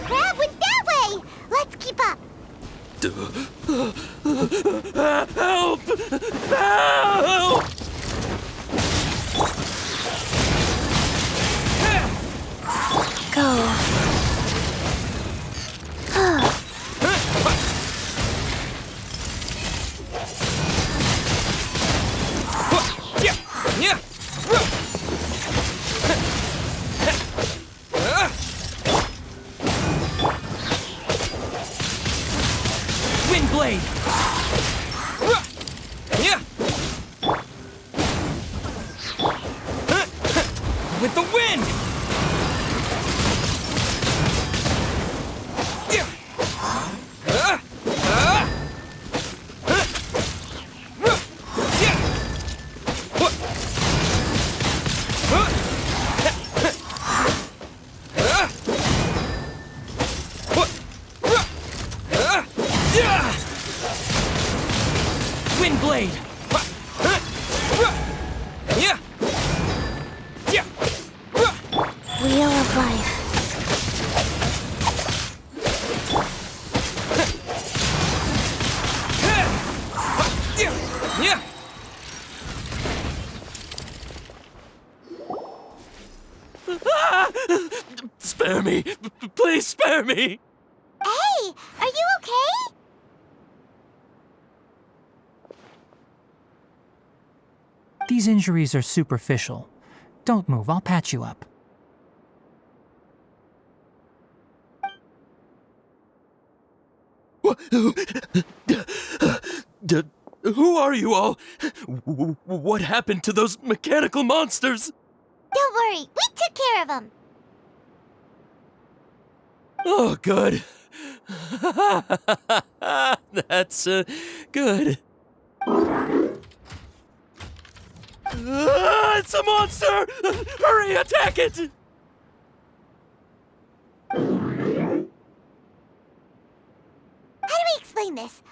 crab went that way! Let's keep up! Help! Help! Go. Wind blade! With the wind! Wind blade! Wheel of life. Spare me! Please spare me! Hey, are you okay? These injuries are superficial. Don't move, I'll patch you up. Who are you all? What happened to those mechanical monsters? Don't worry, we took care of them. Oh, good. That's good. It's a monster! Hurry, attack it! How do we explain this?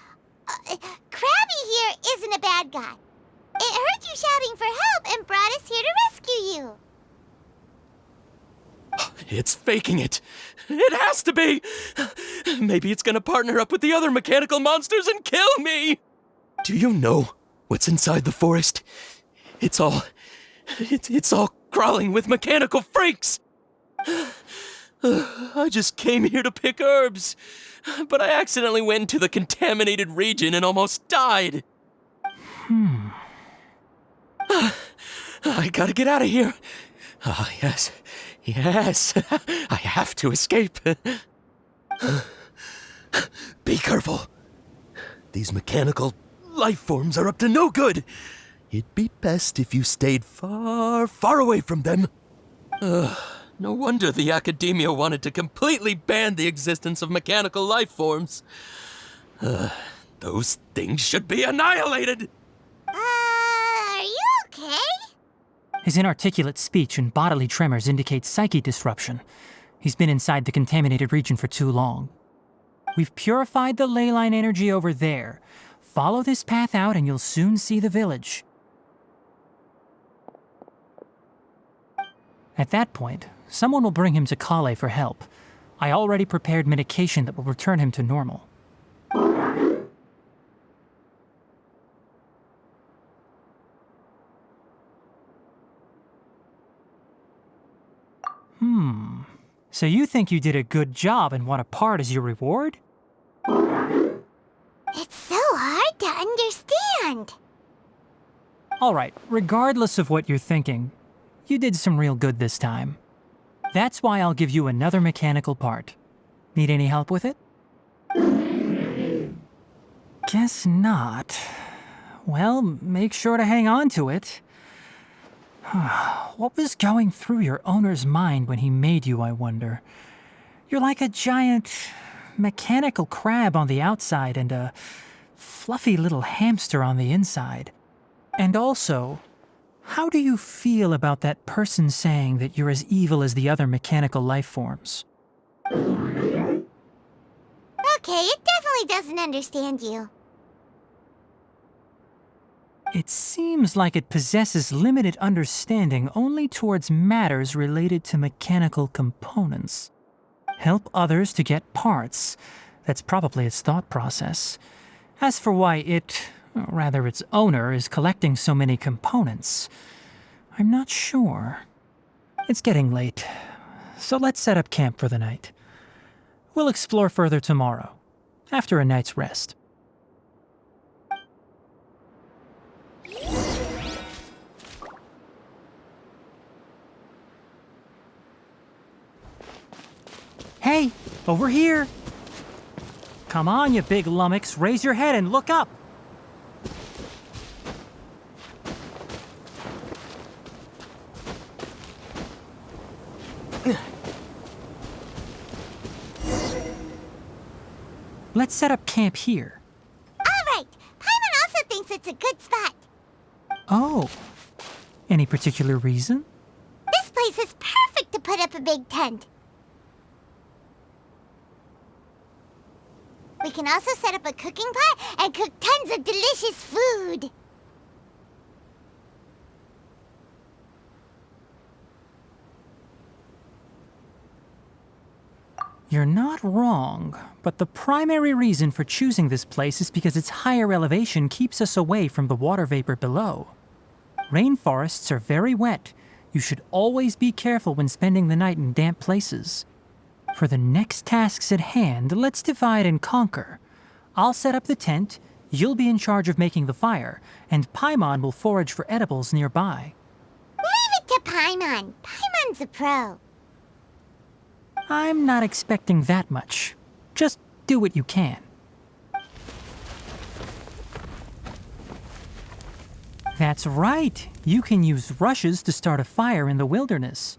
Krabby here isn't a bad guy. It heard you shouting for help and brought us here to rescue you. It's faking it. It has to be. Maybe it's gonna partner up with the other mechanical monsters and kill me. Do you know what's inside the forest? It's all crawling with mechanical freaks. I just came here to pick herbs, but I accidentally went into the contaminated region and almost died. I gotta get out of here. Ah, yes. Yes, I have to escape. Be careful. These mechanical life forms are up to no good. It'd be best if you stayed far, far away from them. No wonder the academia wanted to completely ban the existence of mechanical life forms. Those things should be annihilated. Are you okay? His inarticulate speech and bodily tremors indicate psyche disruption. He's been inside the contaminated region for too long. We've purified the ley line energy over there. Follow this path out and you'll soon see the village. At that point, someone will bring him to Kale for help. I already prepared medication that will return him to normal. So you think you did a good job and want a part as your reward? It's so hard to understand. Alright, regardless of what you're thinking, you did some real good this time. That's why I'll give you another mechanical part. Need any help with it? Guess not. Well, make sure to hang on to it. What was going through your owner's mind when he made you, I wonder? You're like a giant mechanical crab on the outside and a fluffy little hamster on the inside. And also, how do you feel about that person saying that you're as evil as the other mechanical life forms? Okay, it definitely doesn't understand you. It seems like it possesses limited understanding only towards matters related to mechanical components. Help others to get parts. That's probably its thought process. As for why it, or rather its owner, is collecting so many components, I'm not sure. It's getting late, so let's set up camp for the night. We'll explore further tomorrow, after a night's rest. Hey, over here! Come on, you big lummox, raise your head and look up! Let's set up camp here. All right. Paimon also thinks it's a good spot. Oh. Any particular reason? This place is perfect to put up a big tent. We can also set up a cooking pot and cook tons of delicious food. You're not wrong, but the primary reason for choosing this place is because its higher elevation keeps us away from the water vapor below. Rainforests are very wet. You should always be careful when spending the night in damp places. For the next tasks at hand, let's divide and conquer. I'll set up the tent, you'll be in charge of making the fire, and Paimon will forage for edibles nearby. Leave it to Paimon. Paimon's a pro. I'm not expecting that much. Just do what you can. That's right. You can use rushes to start a fire in the wilderness.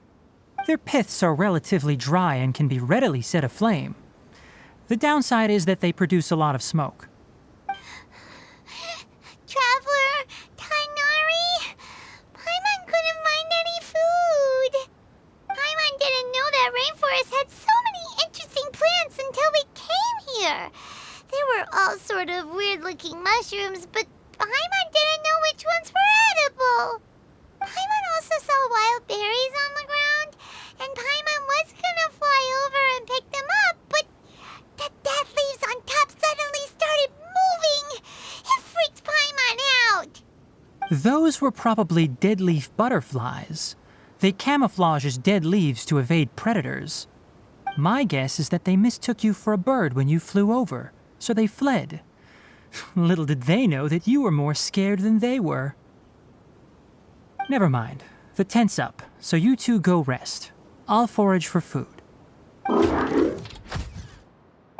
Their piths are relatively dry and can be readily set aflame. The downside is that they produce a lot of smoke. Traveler, Tighnari, Paimon couldn't find any food. Paimon didn't know that rainforest had so many interesting plants until we came here. They were all sort of weird-looking mushrooms, but Paimon didn't know which ones were edible. Paimon also saw wild berries on the ground, and Paimon was gonna fly over and pick them up, but the dead leaves on top suddenly started moving. It freaked Paimon out. Those were probably dead leaf butterflies. They camouflage as dead leaves to evade predators. My guess is that they mistook you for a bird when you flew over, so they fled. Little did they know that you were more scared than they were. Never mind. The tent's up, so you two go rest. I'll forage for food.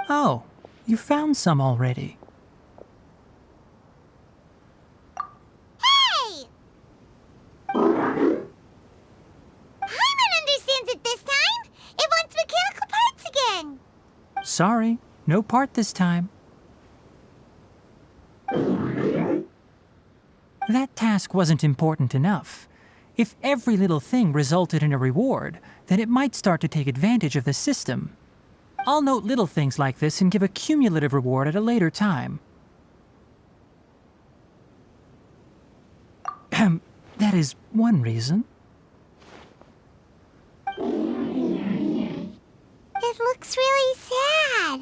Oh, you found some already. Hey! Paimon understands it this time. It wants mechanical parts again. Sorry, no part this time. That task wasn't important enough. If every little thing resulted in a reward, then it might start to take advantage of the system. I'll note little things like this and give a cumulative reward at a later time. That is one reason. It looks really sad.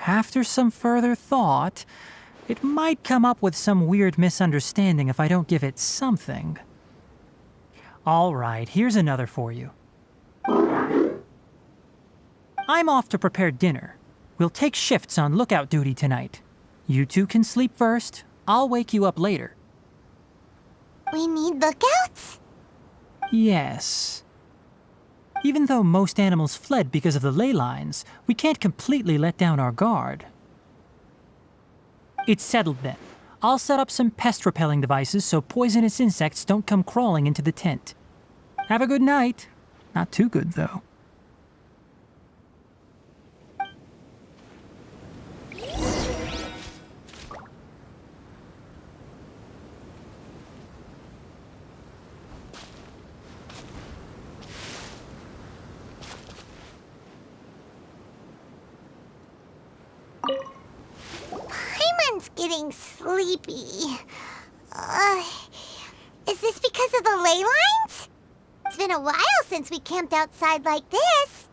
After some further thought, it might come up with some weird misunderstanding if I don't give it something. All right, here's another for you. I'm off to prepare dinner. We'll take shifts on lookout duty tonight. You two can sleep first. I'll wake you up later. We need lookouts? Yes. Even though most animals fled because of the ley lines, we can't completely let down our guard. It's settled then. I'll set up some pest-repelling devices so poisonous insects don't come crawling into the tent. Have a good night. Not too good, though. Paimon's getting sleepy. Is this because of the ley lines? It's been been a while since we camped outside like this.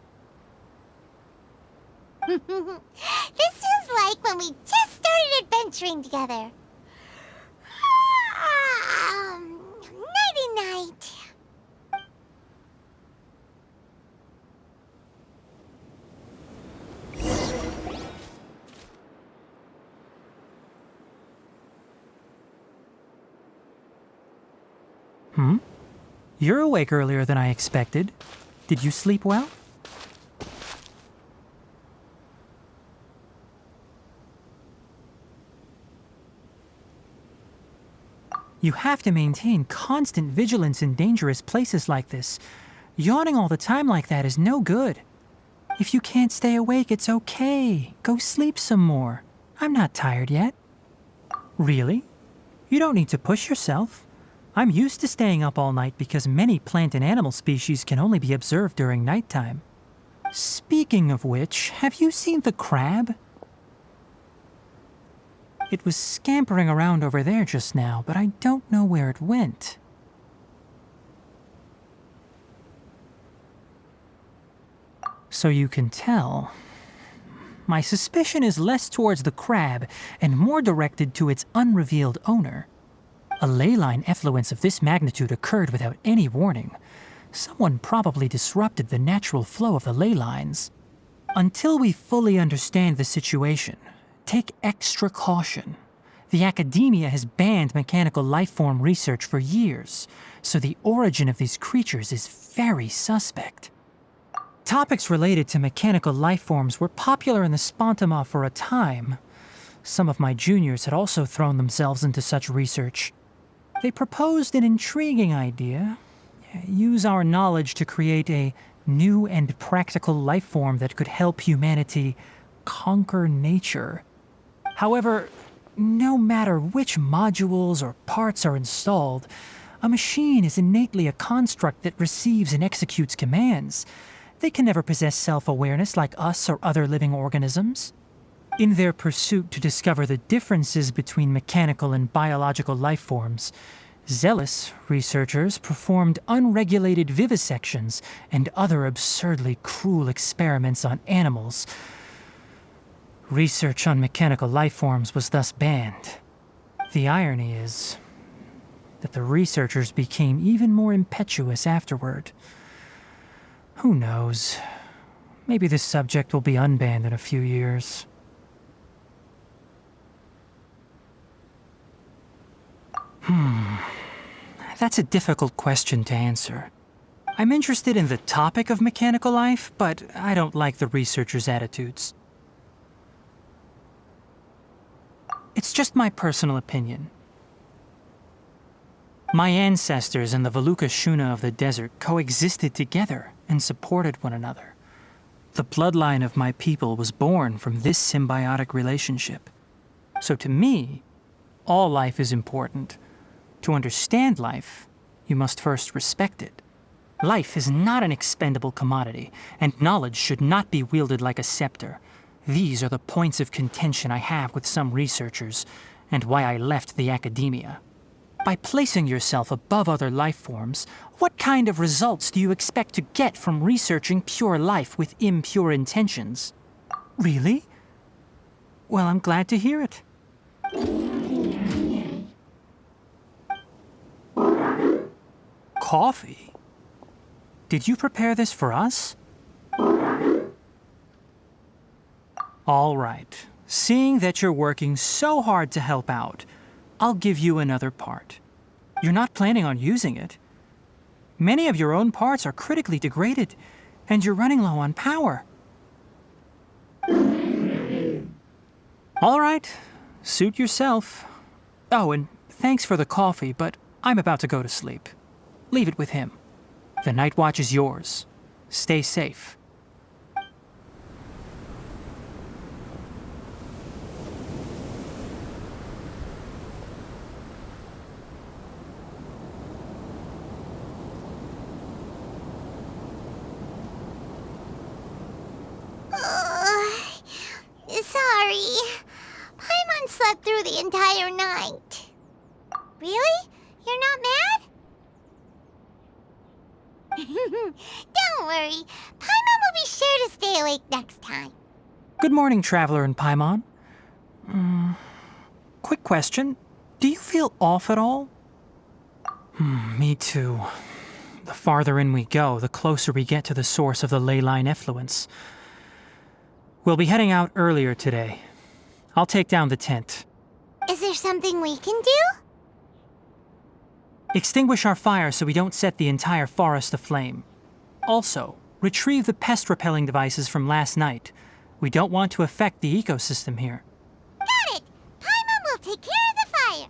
This feels like when we just started adventuring together. Nighty-night. You're awake earlier than I expected. Did you sleep well? You have to maintain constant vigilance in dangerous places like this. Yawning all the time like that is no good. If you can't stay awake, it's okay. Go sleep some more. I'm not tired yet. Really? You don't need to push yourself. I'm used to staying up all night because many plant and animal species can only be observed during nighttime. Speaking of which, have you seen the crab? It was scampering around over there just now, but I don't know where it went. So you can tell. My suspicion is less towards the crab and more directed to its unrevealed owner. A ley line effluence of this magnitude occurred without any warning. Someone probably disrupted the natural flow of the ley lines. Until we fully understand the situation, take extra caution. The academia has banned mechanical lifeform research for years, so the origin of these creatures is very suspect. Topics related to mechanical lifeforms were popular in the Spontima for a time. Some of my juniors had also thrown themselves into such research. They proposed an intriguing idea. Use our knowledge to create a new and practical lifeform that could help humanity conquer nature. However, no matter which modules or parts are installed, a machine is innately a construct that receives and executes commands. They can never possess self-awareness like us or other living organisms. In their pursuit to discover the differences between mechanical and biological life forms, zealous researchers performed unregulated vivisections and other absurdly cruel experiments on animals. Research on mechanical life forms was thus banned. The irony is that the researchers became even more impetuous afterward. Who knows? Maybe this subject will be unbanned in a few years. That's a difficult question to answer. I'm interested in the topic of mechanical life, but I don't like the researchers' attitudes. It's just my personal opinion. My ancestors and the Vulpes Zerda of the desert coexisted together and supported one another. The bloodline of my people was born from this symbiotic relationship. So to me, all life is important. To understand life, you must first respect it. Life is not an expendable commodity, and knowledge should not be wielded like a scepter. These are the points of contention I have with some researchers, and why I left the academia. By placing yourself above other life forms, what kind of results do you expect to get from researching pure life with impure intentions? Really? Well, I'm glad to hear it. Coffee? Did you prepare this for us? All right. Seeing that you're working so hard to help out, I'll give you another part. You're not planning on using it. Many of your own parts are critically degraded, and you're running low on power. All right. Suit yourself. Oh, and thanks for the coffee, but I'm about to go to sleep. Leave it with him. The night watch is yours. Stay safe. Sorry. Paimon slept through the entire night. Really? You're not mad? Don't worry. Paimon will be sure to stay awake next time. Good morning, Traveler and Paimon. Quick question. Do you feel off at all? Me too. The farther in we go, the closer we get to the source of the ley line effluence. We'll be heading out earlier today. I'll take down the tent. Is there something we can do? Extinguish our fire so we don't set the entire forest aflame. Also, retrieve the pest-repelling devices from last night. We don't want to affect the ecosystem here. Got it! Paimon will take care of the fire.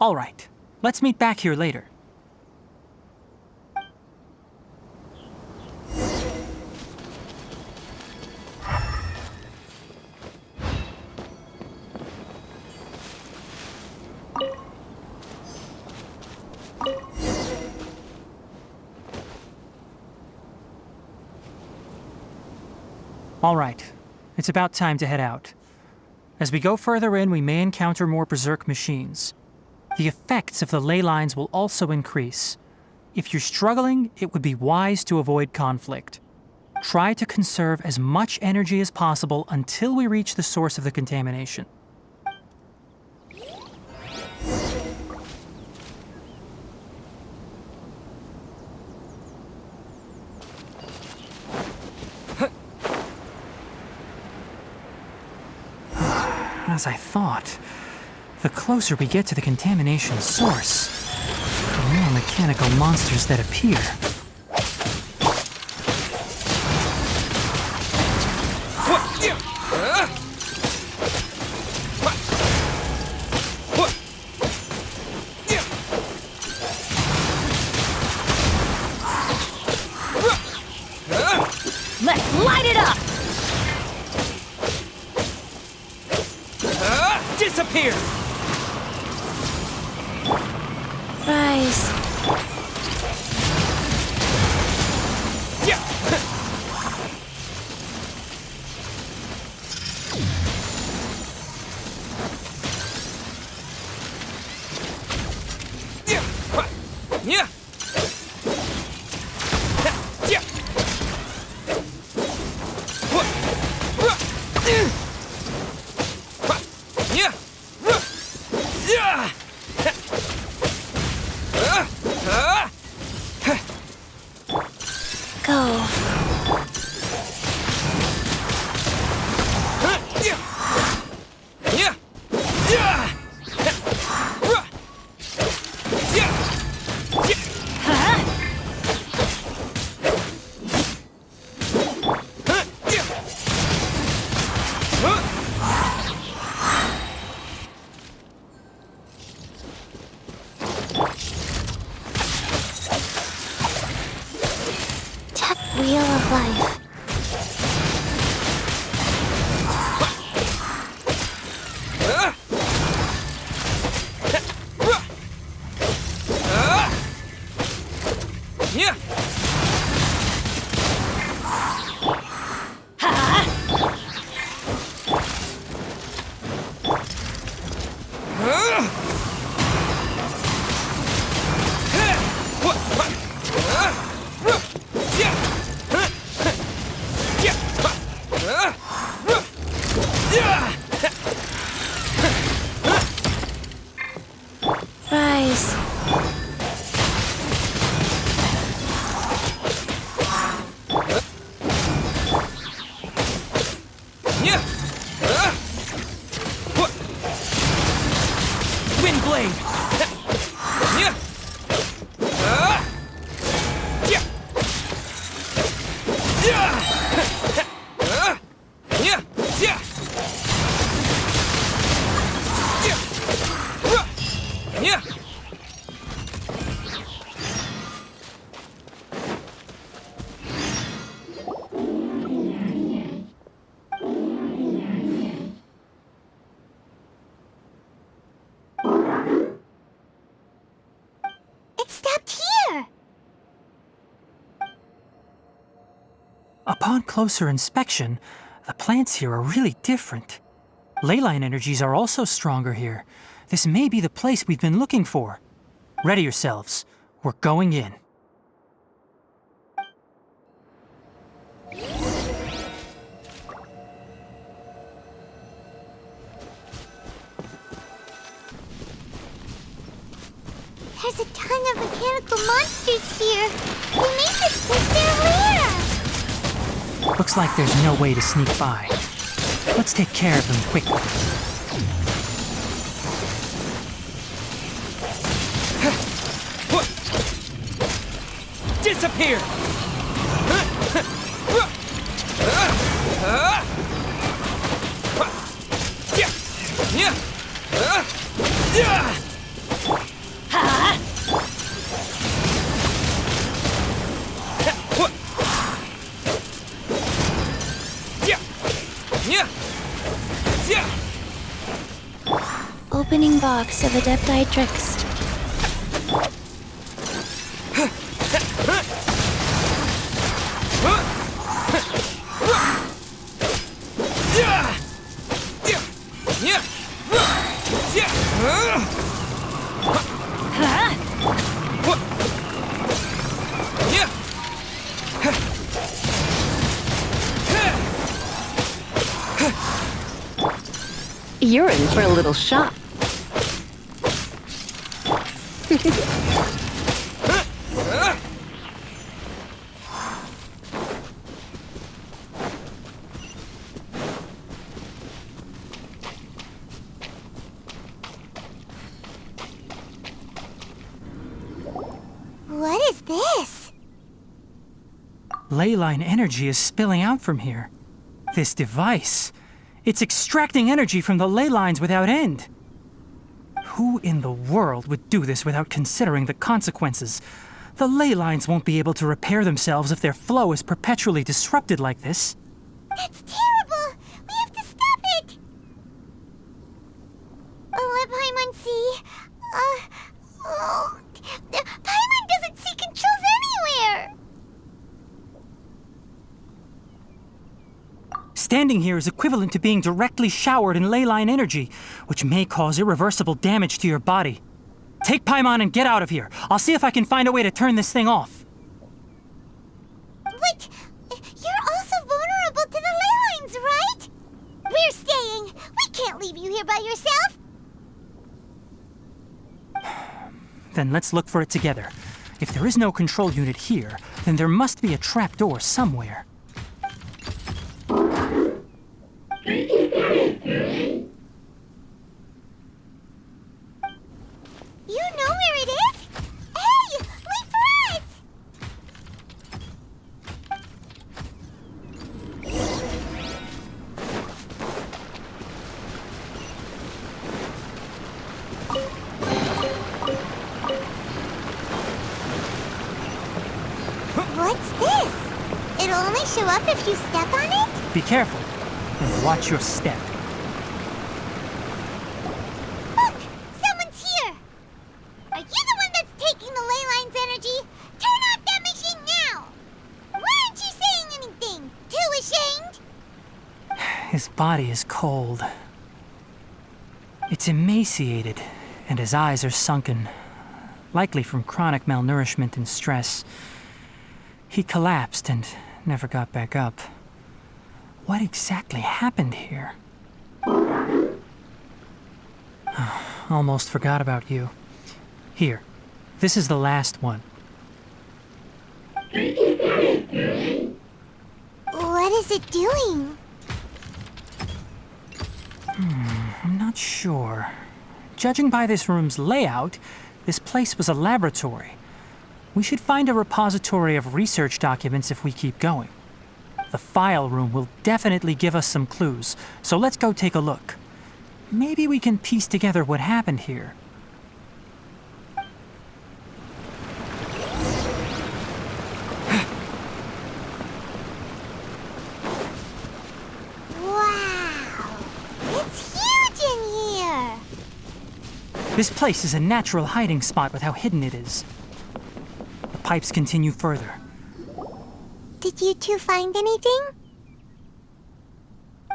All right, let's meet back here later. All right, it's about time to head out. As we go further in, we may encounter more berserk machines. The effects of the ley lines will also increase. If you're struggling, it would be wise to avoid conflict. Try to conserve as much energy as possible until we reach the source of the contamination. As I thought, the closer we get to the contamination source, the more mechanical monsters that appear. Let's light it up! Disappear! Rise. Go. Wheel of life. Rise. Wind blade! It stopped here. Upon closer inspection, the plants here are really different. Ley line energies are also stronger here. This may be the place we've been looking for. Ready yourselves. We're going in. There's a ton of mechanical monsters here. They made this place their lair. Looks like there's no way to sneak by. Let's take care of them quickly. Disappear! Opening box of Adepti tricks. You're in for a little shock. What is this? Leyline energy is spilling out from here. This device, it's extracting energy from the ley lines without end. Who in the world would do this without considering the consequences? The ley lines won't be able to repair themselves if their flow is perpetually disrupted like this. That's terrible! We have to stop it! Paimon see. Paimon doesn't see controls anywhere! Standing here is equivalent to being directly showered in leyline energy, which may cause irreversible damage to your body. Take Paimon and get out of here. I'll see if I can find a way to turn this thing off. But you're also vulnerable to the ley lines, right? We're staying. We can't leave you here by yourself. Then let's look for it together. If there is no control unit here, then there must be a trapdoor somewhere. You know where it is? Hey, wait for us! What's this? It'll only show up if you step on it? Be careful, and watch your step. Look! Someone's here! Are you the one that's taking the ley line's energy? Turn off that machine now! Why aren't you saying anything? Too ashamed? His body is cold. It's emaciated, and his eyes are sunken, likely from chronic malnourishment and stress. He collapsed and never got back up. What exactly happened here? Almost forgot about you. Here, this is the last one. What is it doing? I'm not sure. Judging by this room's layout, this place was a laboratory. We should find a repository of research documents if we keep going. The file room will definitely give us some clues, so let's go take a look. Maybe we can piece together what happened here. Wow! It's huge in here! This place is a natural hiding spot with how hidden it is. The pipes continue further. Did you two find anything?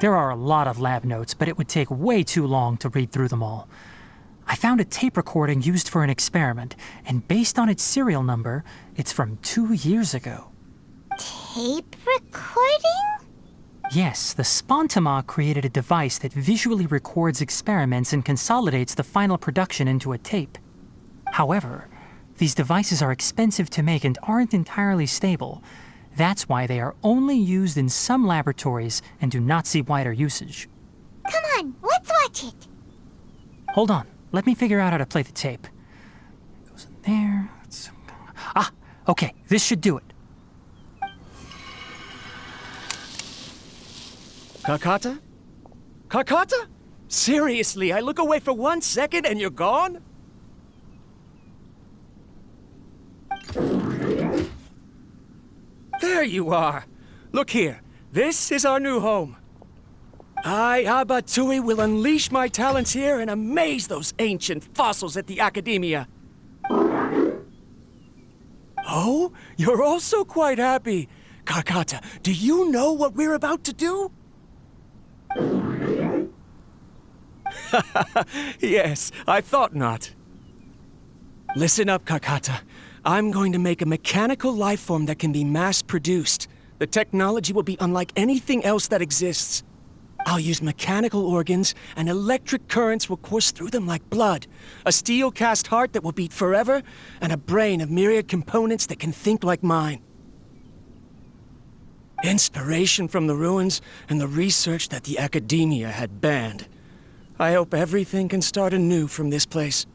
There are a lot of lab notes, but it would take way too long to read through them all. I found a tape recording used for an experiment, and based on its serial number, it's from 2 years ago. Tape recording? Yes, the Spontamog created a device that visually records experiments and consolidates the final production into a tape. However, these devices are expensive to make and aren't entirely stable. That's why they are only used in some laboratories and do not see wider usage. Come on, let's watch it. Hold on, let me figure out how to play the tape. It goes in there. Okay, this should do it. Kakata? Kakata? Seriously, I look away for 1 second and you're gone? There you are. Look here. This is our new home. I, Abatui, will unleash my talents here and amaze those ancient fossils at the Academia. Oh, you're also quite happy. Kakata, do you know what we're about to do? Yes, I thought not. Listen up, Kakata. I'm going to make a mechanical life form that can be mass-produced. The technology will be unlike anything else that exists. I'll use mechanical organs, and electric currents will course through them like blood. A steel-cast heart that will beat forever, and a brain of myriad components that can think like mine. Inspiration from the ruins and the research that the Academia had banned. I hope everything can start anew from this place.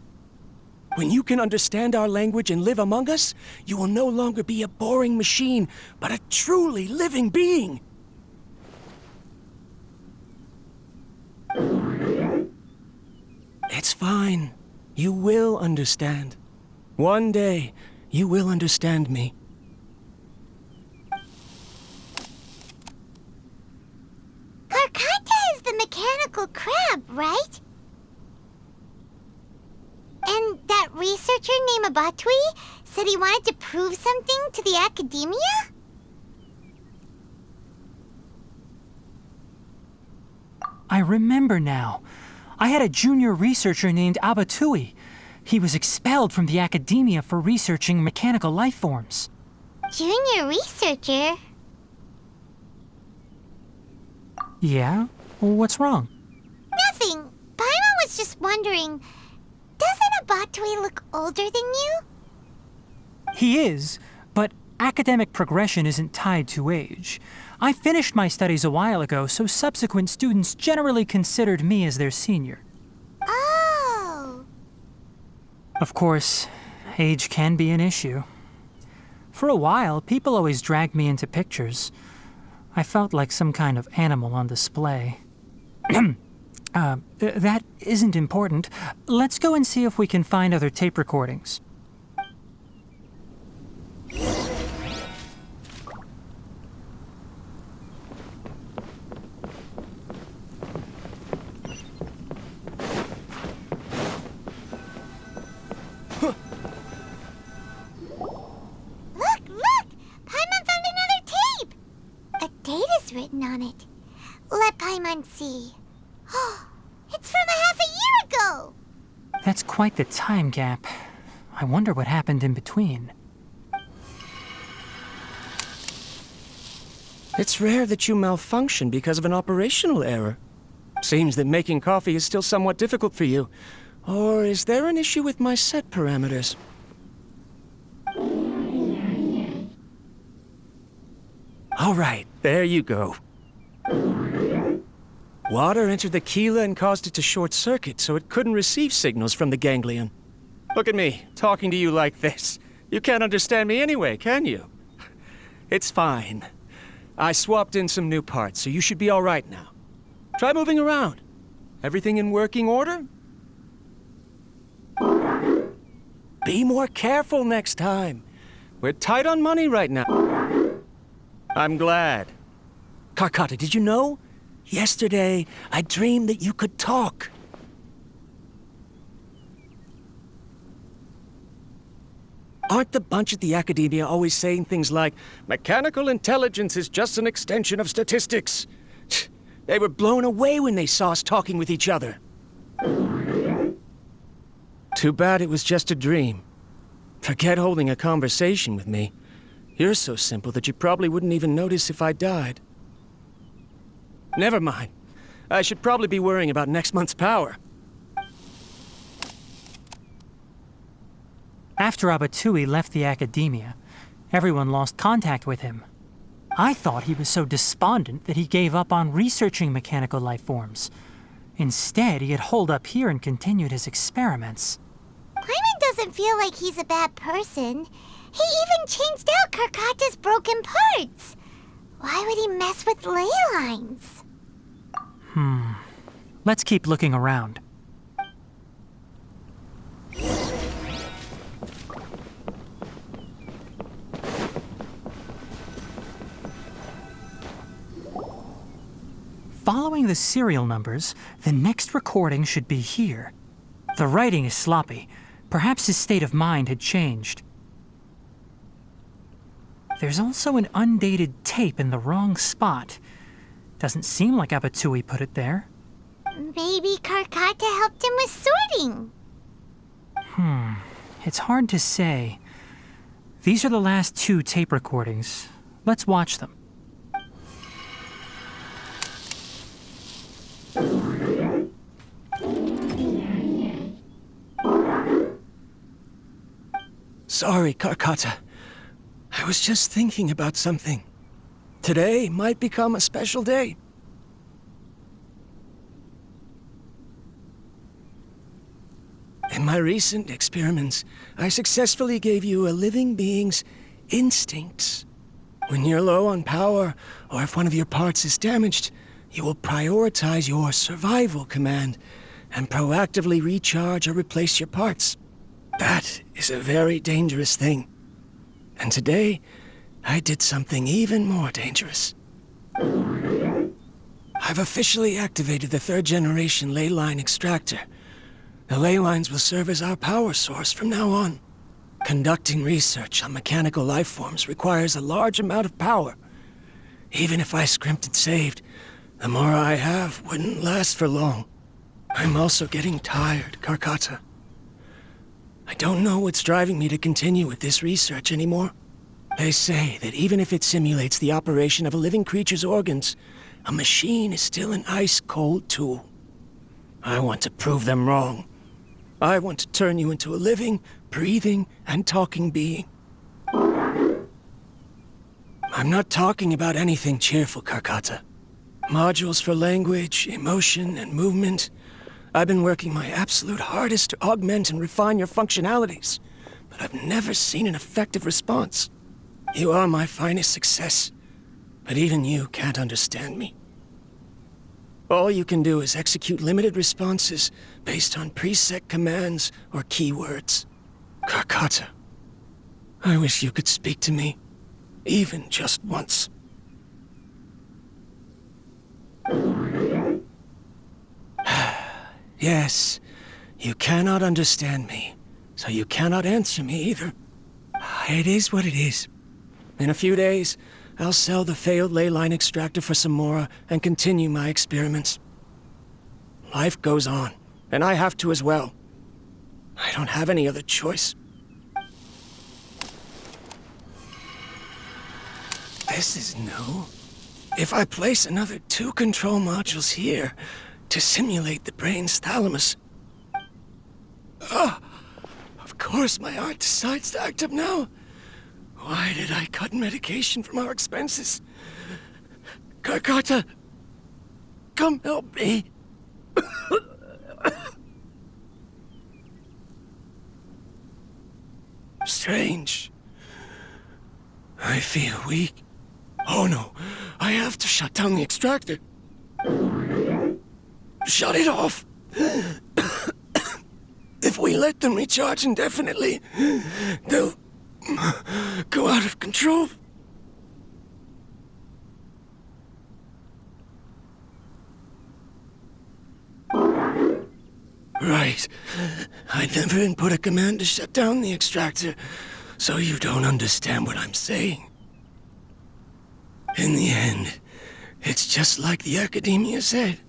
When you can understand our language and live among us, you will no longer be a boring machine, but a truly living being. It's fine. You will understand. One day, you will understand me. Karkata is the mechanical crab, right? And that researcher named Abatui said he wanted to prove something to the Academia? I remember now. I had a junior researcher named Abatui. He was expelled from the Academia for researching mechanical life forms. Junior researcher? Yeah? What's wrong? Nothing. Paimon was just wondering, doesn't Abatui look older than you? He is, but academic progression isn't tied to age. I finished my studies a while ago, so subsequent students generally considered me as their senior. Oh. Of course, age can be an issue. For a while, people always dragged me into pictures. I felt like some kind of animal on display. That isn't important. Let's go and see if we can find other tape recordings. Look! Paimon found another tape! A date is written on it. Let Paimon see. It's from a half a year ago! That's quite the time gap. I wonder what happened in between. It's rare that you malfunction because of an operational error. Seems that making coffee is still somewhat difficult for you. Or is there an issue with my set parameters? All right, there you go. Water entered the chela and caused it to short-circuit, so it couldn't receive signals from the ganglion. Look at me, talking to you like this. You can't understand me anyway, can you? It's fine. I swapped in some new parts, so you should be all right now. Try moving around. Everything in working order? Be more careful next time. We're tight on money right now. I'm glad. Karkata, did you know? Yesterday, I dreamed that you could talk. Aren't the bunch at the Academia always saying things like, mechanical intelligence is just an extension of statistics? They were blown away when they saw us talking with each other. Too bad it was just a dream. Forget holding a conversation with me. You're so simple that you probably wouldn't even notice if I died. Never mind. I should probably be worrying about next month's power. After Abatui left the academia, everyone lost contact with him. I thought he was so despondent that he gave up on researching mechanical life forms. Instead, he had holed up here and continued his experiments. Paimon doesn't feel like he's a bad person. He even changed out Karkata's broken parts. Why would he mess with ley lines? Let's keep looking around. Following the serial numbers, the next recording should be here. The writing is sloppy. Perhaps his state of mind had changed. There's also an undated tape in the wrong spot. Doesn't seem like Abatui put it there. Maybe Karkata helped him with sorting. It's hard to say. These are the last 2 tape recordings. Let's watch them. Sorry, Karkata. I was just thinking about something. Today might become a special day. In my recent experiments, I successfully gave you a living being's instincts. When you're low on power, or if one of your parts is damaged, you will prioritize your survival command and proactively recharge or replace your parts. That is a very dangerous thing. And today, I did something even more dangerous. I've officially activated the 3rd generation ley line extractor. The ley lines will serve as our power source from now on. Conducting research on mechanical life forms requires a large amount of power. Even if I scrimped and saved, the more I have wouldn't last for long. I'm also getting tired, Karkata. I don't know what's driving me to continue with this research anymore. They say that even if it simulates the operation of a living creature's organs, a machine is still an ice-cold tool. I want to prove them wrong. I want to turn you into a living, breathing, and talking being. I'm not talking about anything cheerful, Karkata. Modules for language, emotion, and movement. I've been working my absolute hardest to augment and refine your functionalities, but I've never seen an effective response. You are my finest success, but even you can't understand me. All you can do is execute limited responses based on preset commands or keywords. Karkata, I wish you could speak to me, even just once. Yes, you cannot understand me, so you cannot answer me either. It is what it is. In a few days, I'll sell the failed ley line extractor for some more and continue my experiments. Life goes on, and I have to as well. I don't have any other choice. This is new. If I place another 2 control modules here to simulate the brain's thalamus... Of course my heart decides to act up now. Why did I cut medication from our expenses? Karkata, come help me. Strange. I feel weak. Oh no, I have to shut down the extractor. Shut it off. If we let them recharge indefinitely, they'll go out of control. Right. I never input a command to shut down the extractor, so you don't understand what I'm saying. In the end, it's just like the academia said.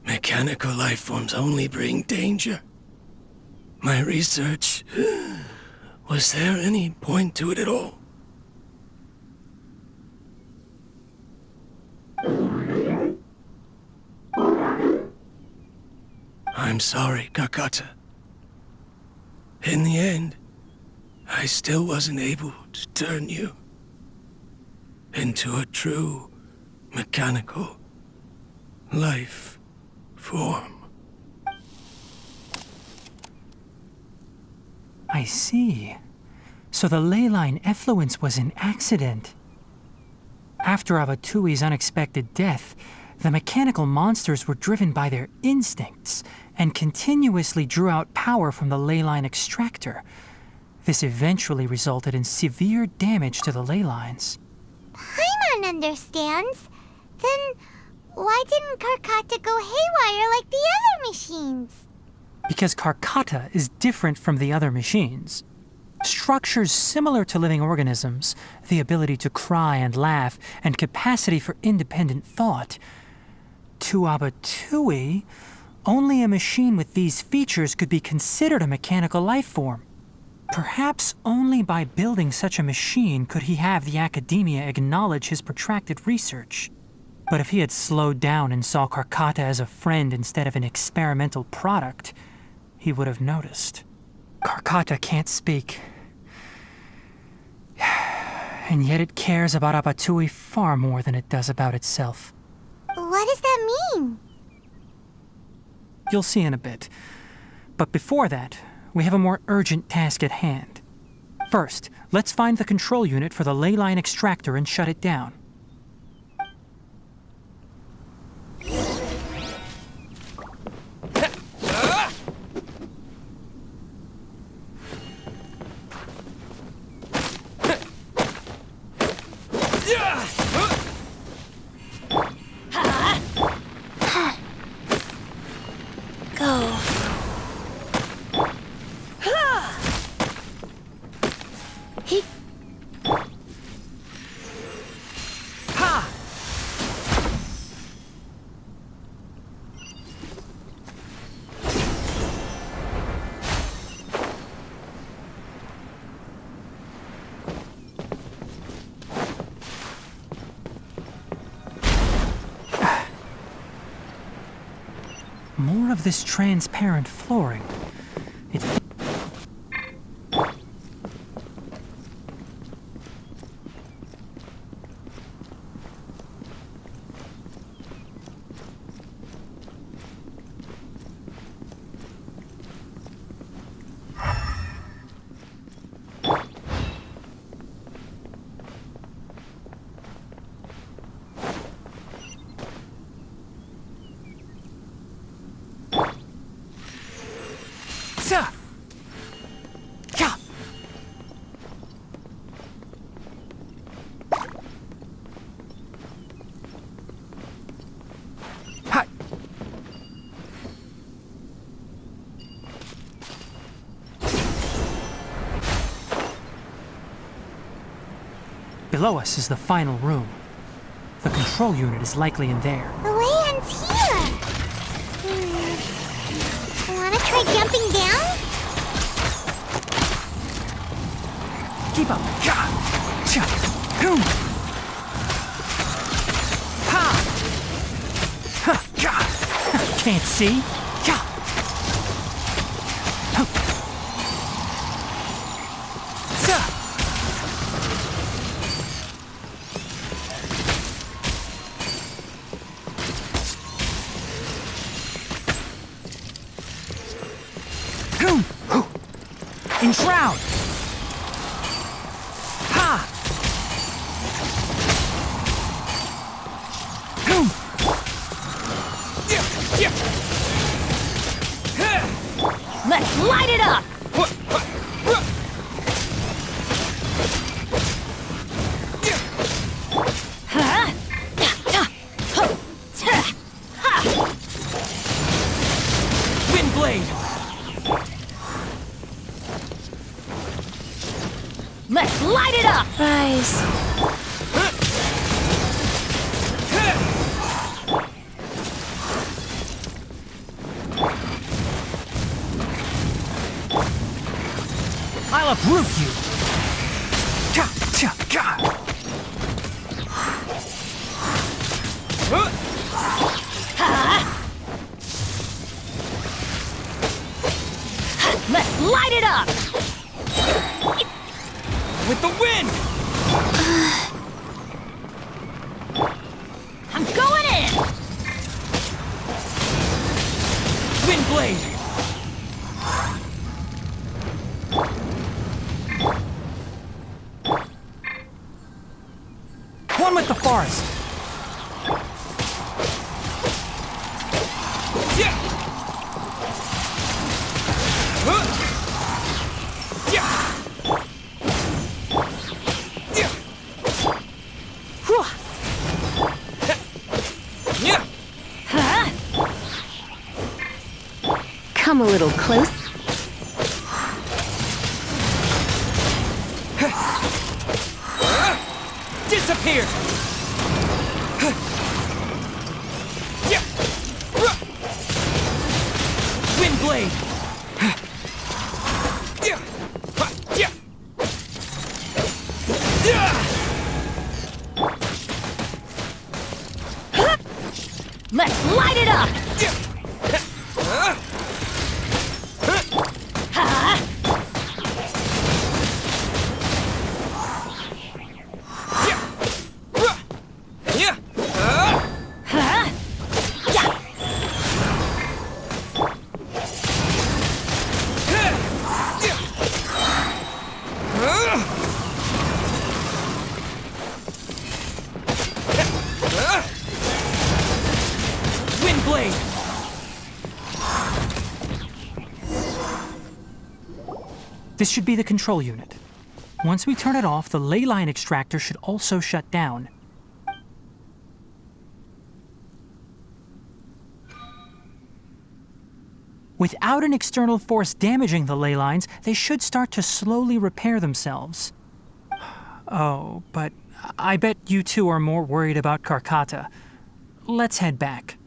Mechanical life forms only bring danger. My research... Was there any point to it at all? I'm sorry, Kakata. In the end, I still wasn't able to turn you into a true mechanical life form. I see. So the ley line effluence was an accident. After Abatui's unexpected death, the mechanical monsters were driven by their instincts and continuously drew out power from the ley line extractor. This eventually resulted in severe damage to the ley lines. Paimon understands. Then why didn't Karkata go haywire like the other machines? Because Karkata is different from the other machines. Structures similar to living organisms, the ability to cry and laugh, and capacity for independent thought. To Abatui, only a machine with these features could be considered a mechanical life form. Perhaps only by building such a machine could he have the academia acknowledge his protracted research. But if he had slowed down and saw Karkata as a friend instead of an experimental product, he would have noticed. Karkata can't speak. And yet it cares about Abatui far more than it does about itself. What does that mean? You'll see in a bit. But before that, we have a more urgent task at hand. First, let's find the control unit for the ley line extractor and shut it down. Go. He... More of this transparent flooring. It... Below us is the final room. The control unit is likely in there. The way ends here. Wanna try jumping down? Keep up. Can't see. Enshroud! Ha! Let's light it up! Windblade! Let's light it up! Rise. I'll uproot you! Ka, cha, ka. Let's light it up! With the wind! I'm going in! Wind blade! One with the forest! Yeah! Come a little close. Disappear! Wind blade! Let's light it up! Wind blade! This should be the control unit. Once we turn it off, the ley line extractor should also shut down. Without an external force damaging the ley lines, they should start to slowly repair themselves. Oh, but I bet you two are more worried about Karkata. Let's head back.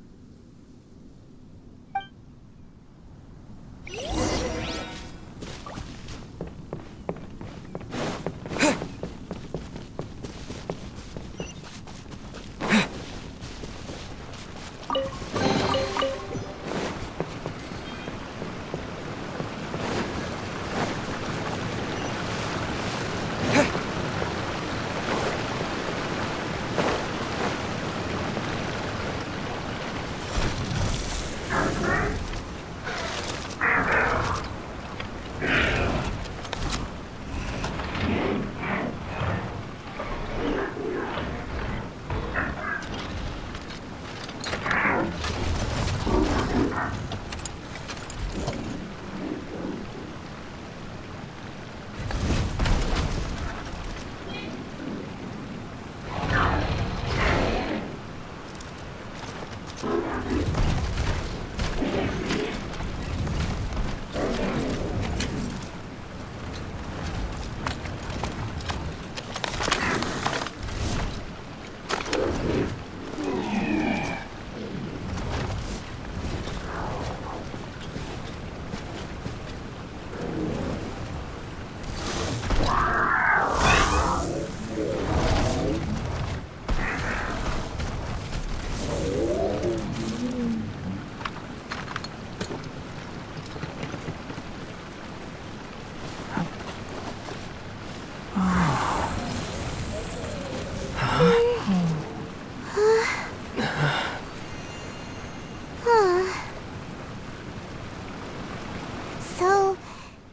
So,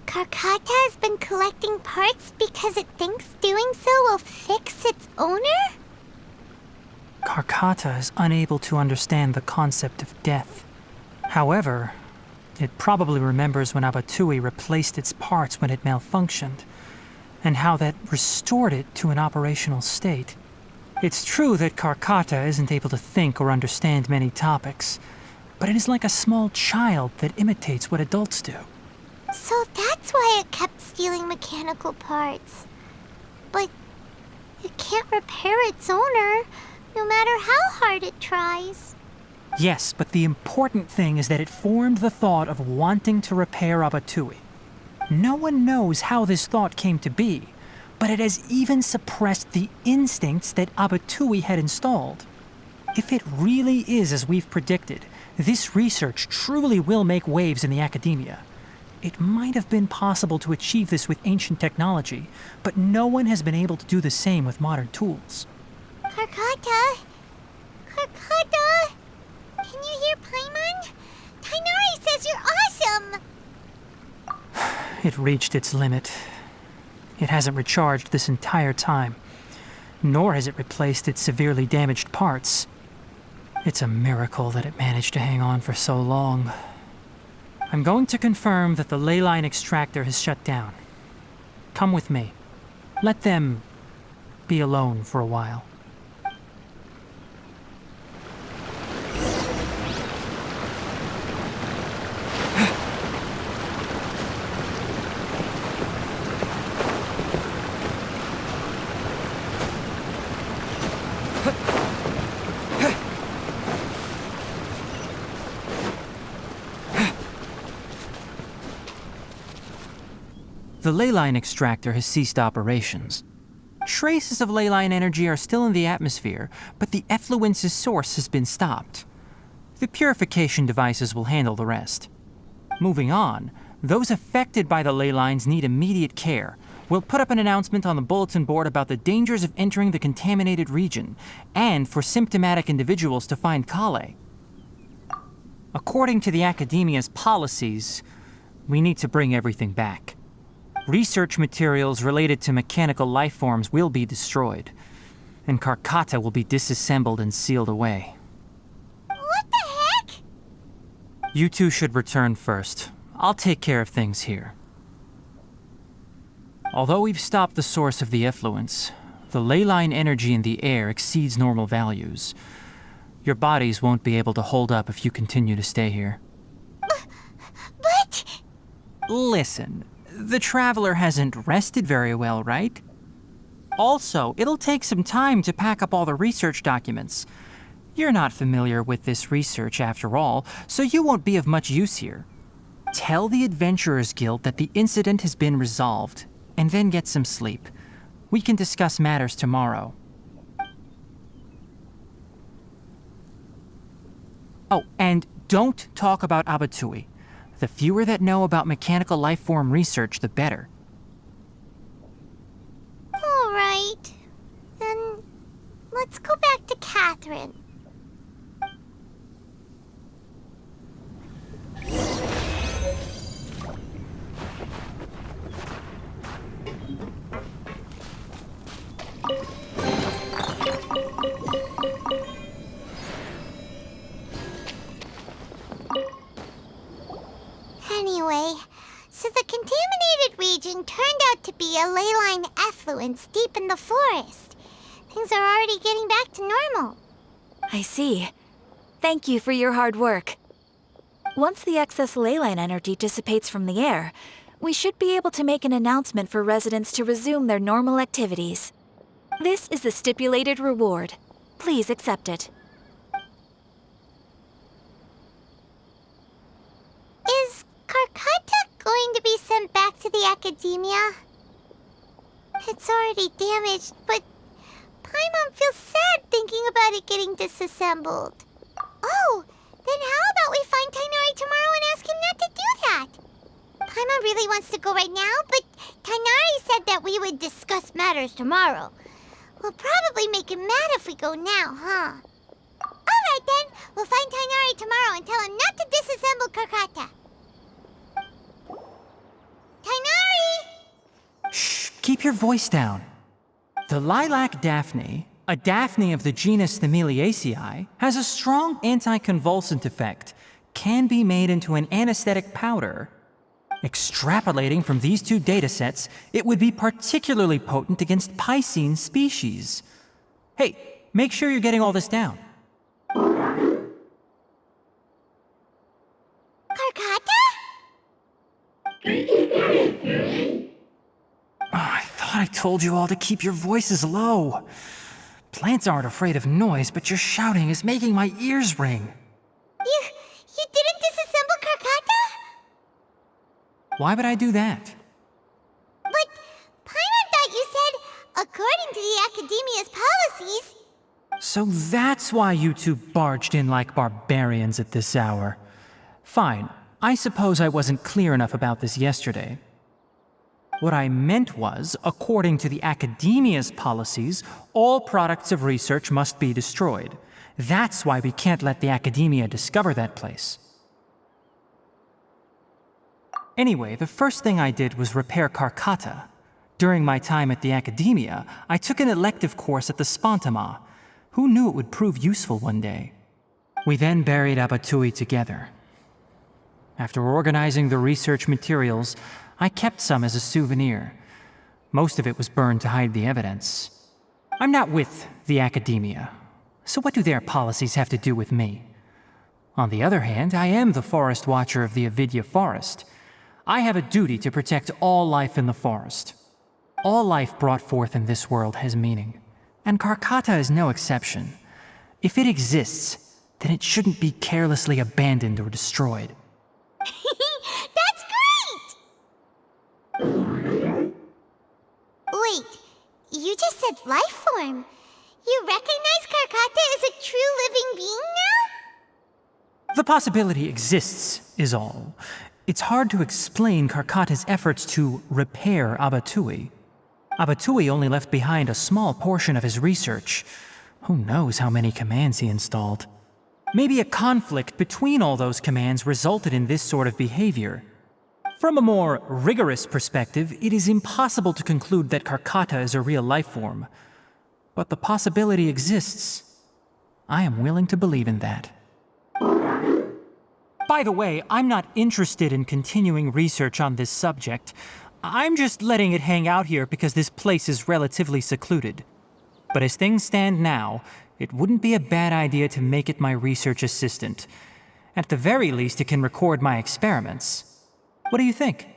Karkata has been collecting parts because it thinks doing so will fix its owner? Karkata is unable to understand the concept of death. However, it probably remembers when Abatui replaced its parts when it malfunctioned, and how that restored it to an operational state. It's true that Karkata isn't able to think or understand many topics, but it is like a small child that imitates what adults do. So that's why it kept stealing mechanical parts. But it can't repair its owner, no matter how hard it tries. Yes, but the important thing is that it formed the thought of wanting to repair Abatui. No one knows how this thought came to be, but it has even suppressed the instincts that Abatui had installed. If it really is as we've predicted, this research truly will make waves in the academia. It might have been possible to achieve this with ancient technology, but no one has been able to do the same with modern tools. Karkata? Karkata? Can you hear Paimon? Tighnari says you're awesome! It reached its limit. It hasn't recharged this entire time, nor has it replaced its severely damaged parts. It's a miracle that it managed to hang on for so long. I'm going to confirm that the ley line extractor has shut down. Come with me. Let them be alone for a while. The ley line extractor has ceased operations. Traces of ley line energy are still in the atmosphere, but the effluence's source has been stopped. The purification devices will handle the rest. Moving on, those affected by the ley lines need immediate care. We'll put up an announcement on the bulletin board about the dangers of entering the contaminated region, and for symptomatic individuals to find Kale. According to the Academia's policies, we need to bring everything back. Research materials related to mechanical life forms will be destroyed, and Karkata will be disassembled and sealed away. What the heck? You two should return first. I'll take care of things here. Although we've stopped the source of the effluence, the ley line energy in the air exceeds normal values. Your bodies won't be able to hold up if you continue to stay here. But... Listen. The Traveler hasn't rested very well, right? Also, it'll take some time to pack up all the research documents. You're not familiar with this research after all, so you won't be of much use here. Tell the Adventurers Guild that the incident has been resolved, and then get some sleep. We can discuss matters tomorrow. Oh, and don't talk about Abatui. The fewer that know about mechanical life form research, the better. All right. Then let's go back to Catherine. Anyway, so the contaminated region turned out to be a ley line effluence deep in the forest. Things are already getting back to normal. I see. Thank you for your hard work. Once the excess ley line energy dissipates from the air, we should be able to make an announcement for residents to resume their normal activities. This is the stipulated reward. Please accept it. Is Karkata going to be sent back to the Academia? It's already damaged, but Paimon feels sad thinking about it getting disassembled. Oh, then how about we find Tighnari tomorrow and ask him not to do that? Paimon really wants to go right now, but Tighnari said that we would discuss matters tomorrow. We'll probably make him mad if we go now, huh? Alright then, we'll find Tighnari tomorrow and tell him not to disassemble Karkata. Tighnari! Shh, keep your voice down. The lilac daphne, a daphne of the genus Thameliaceae, has a strong anticonvulsant effect, can be made into an anesthetic powder. Extrapolating from these two datasets, it would be particularly potent against Piscine species. Hey, make sure you're getting all this down. Karkata? I thought I told you all to keep your voices low. Plants aren't afraid of noise, but your shouting is making my ears ring. You didn't disassemble Karkata? Why would I do that? to the Academia's policies. So that's why you two barged in like barbarians at this hour. Fine, I suppose I wasn't clear enough about this yesterday. What I meant was, according to the Academia's policies, all products of research must be destroyed. That's why we can't let the Academia discover that place. Anyway, the first thing I did was repair Karkata. During my time at the Academia, I took an elective course at the Spontama. Who knew it would prove useful one day? We then buried Abatui together. After organizing the research materials, I kept some as a souvenir. Most of it was burned to hide the evidence. I'm not with the Academia, so what do their policies have to do with me? On the other hand, I am the Forest Watcher of the NVIDIA Forest. I have a duty to protect all life in the forest. All life brought forth in this world has meaning, and Karkata is no exception. If it exists, then it shouldn't be carelessly abandoned or destroyed. That's great! Wait, you just said life form. You recognize Karkata as a true living being now? The possibility exists, is all. It's hard to explain Karkata's efforts to repair Abatui. Abatui only left behind a small portion of his research. Who knows how many commands he installed? Maybe a conflict between all those commands resulted in this sort of behavior. From a more rigorous perspective, it is impossible to conclude that Karkata is a real life form. But the possibility exists. I am willing to believe in that. By the way, I'm not interested in continuing research on this subject. I'm just letting it hang out here because this place is relatively secluded. But as things stand now, it wouldn't be a bad idea to make it my research assistant. At the very least, it can record my experiments. What do you think?